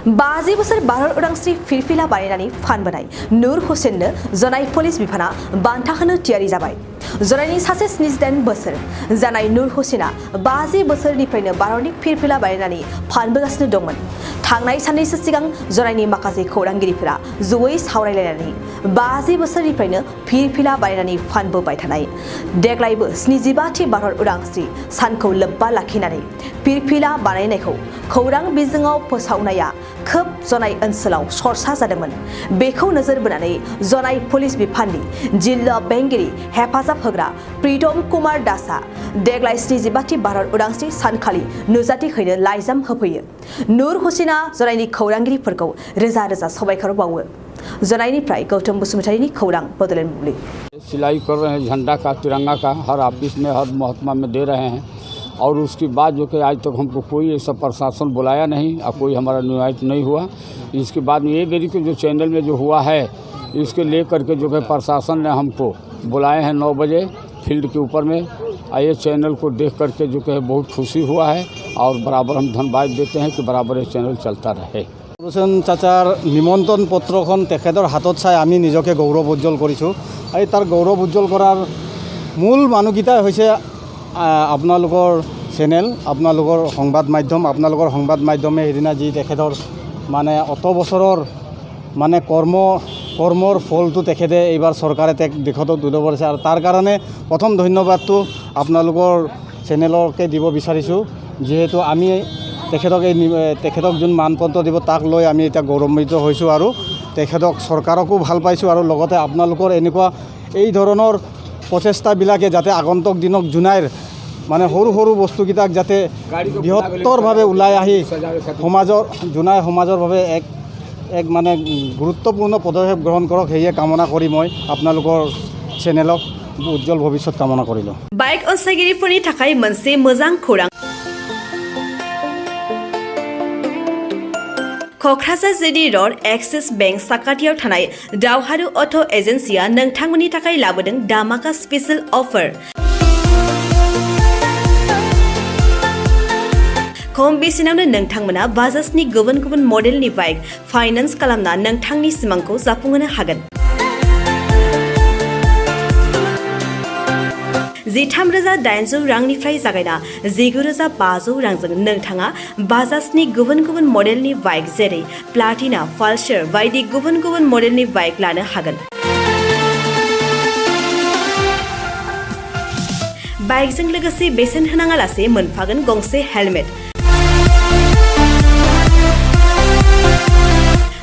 50 बोसोर भारत उदांस्रि फिरफिला बानायनानै फानबोनाय नुर हुसेननो जनाय पुलिस बिफाना बान्था होनो थियारि जाबाय। जनायनि सासे 78 बोसोर जानाय नुर हुसेना 50 बोसोरनिफ्रायनो भारतनि फिरफिला बानायनानै फानबोगासिनो दंमोन। थांनाय साननैसो सिगां जनायनि माखासे खौरांगिरिफोरा जयै सावरायलायनानै 50 बोसोरनिफ्रायनो फिरफिला बानायनानै फानबोबाय थानाय देग्लायबो 75थि भारत उदांस्रि सानखौ लोब्बा लाखिनानै फिरफिला बानायनायखौ खौरां बिजोङाव फोसावनाया खोब जनाय ओनसोलाव सरसा जादोंमोन। बेखौ नोजोर बोनानै जनाय पुलिस बिफाननि जिल्ला बेंगिरि हेफाजाब होग्रा प्रीतम कुमार दासआ देग्लाय 75थि भारत उदांस्रि सानखालि नुजाथि हैनो लाइजाम होफैयो। नुर हुसेना जनायनि खौरांगिरिफोरखौ रोजा रोजा साबायखर बावो। जनायनिफ्राय गौतम बसुमतारीनि खौरां बडलेण्ड बुब्लि। सिलाई कर रहे हैं झंडा का, तिरंगा का, हर ऑफिस में हर महकमा में दे रहे हैं। और उसके बाद जो कि आज तक हमको कोई ऐसा प्रशासन बुलाया नहीं और कोई हमारा न्यायित नहीं हुआ। इसके बाद में ये बेरी के जो चैनल में जो हुआ है इसके लेकर के जो है प्रशासन ने हमको बुलाए हैं 9 बजे फील्ड के ऊपर में। ये चैनल को देख करके जो कि बहुत खुशी हुआ है और बराबर हम धन्यवाद देते हैं कि बराबर ये चैनल चलता रहे। हुसेन चाचार निमंत्रण पत्रखन तेखेतर हाथत चाই আমি নিজকে গৌৰৱ উজ্জ্বল কৰিছোঁ। এই তাৰ গৌৰৱ উজ্জ্বল কৰাৰ মূল মানুহকেইটাই হৈছে আপোনালোকৰ চেনেল, আপোনালোকৰ সংবাদ মাধ্যম। আপোনালোকৰ সংবাদ মাধ্যমে সেইদিনা যি তেখেতৰ মানে অত বছৰৰ মানে কৰ্মৰ ফলটো তেখেতে এইবাৰ চৰকাৰে দিশত তুলিব পাৰিছে আৰু তাৰ কাৰণে প্ৰথম ধন্যবাদটো আপোনালোকৰ চেনেলকে দিব বিচাৰিছোঁ। যিহেতু আমি তেখেতক যোন মানপত্ৰ দিব তাক লৈ আমি এতিয়া গৌৰৱান্বিত হৈছোঁ আৰু তেখেতক চৰকাৰকো ভাল পাইছোঁ আৰু লগতে আপোনালোকৰ এনেকুৱা এই ধৰণৰ প্ৰচেষ্টাবিলাকে যাতে আগন্তুক দিনক জোনাইৰ মানে সৰু সৰু বস্তুকেইটাক যাতে বৃহত্তৰভাৱে ওলাই আহি জোনাই সমাজৰ বাবে এক মানে গুৰুত্বপূৰ্ণ পদক্ষেপ গ্ৰহণ কৰক সেয়ে কামনা কৰি মই আপোনালোকৰ চেনেলক উজ্জ্বল ভৱিষ্যত কামনা কৰিলোঁ। বাইক অনसायगिरिफोरनि थाखाय मोनसे मोजां खौरां। Kokrajhar JD rod axis bank साखाथियाव थानाय दावहारु अट' एजेन्सिया नोंथांमोननि थाखाय लाबोदों दामाका स्पेशल अफार। खम बेसेनावनो नोंथांमोना बाजाजनि गुबुन गुबुन मडेलनि बाइक फाइनान्स खालामना नोंथांनि सिमांखौ जाफुंहोनो हागोन। 13,800 रांनिफ्राय जागायना 19,500 रांजों नोंथाङा बाजाजनि गुबुन गुबुन मडेलनि बाइक जेरै प्लाटिना, पालसार बायदि गुबुन गुबुन मडेलनि बाइक लानो हागोन। बाइकजों लोगोसे बेसेन होनाङालासे मोनफागोन गंसे हेलमेट।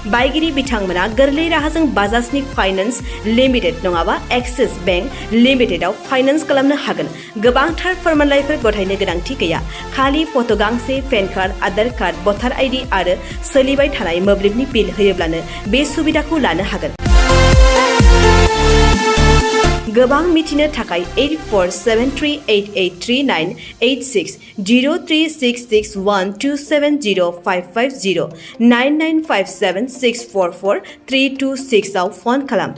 बाइगिरि बिथांमोना गोरलै राहाजों बाजाजनि फाइनान्स लिमिटेड नङाबा एक्सिस बेंक लिमिटेडआव फाइनान्स खालामनो हागोन। गोबांथार फोरमानलाइफोर गथायनो गोनांथि गैया। खालि फट' गांसे, पेन कार्ड, आधार कार्ड, भटार आइडि आरो सोलिबाय थानाय मोब्लिबनि बिल होयोब्लानो बे सुबिदाखौ लानो हागोन। गोबां मिथिनो थाखाय 8473883986 036612705550 9957644326 आव फन खालाम।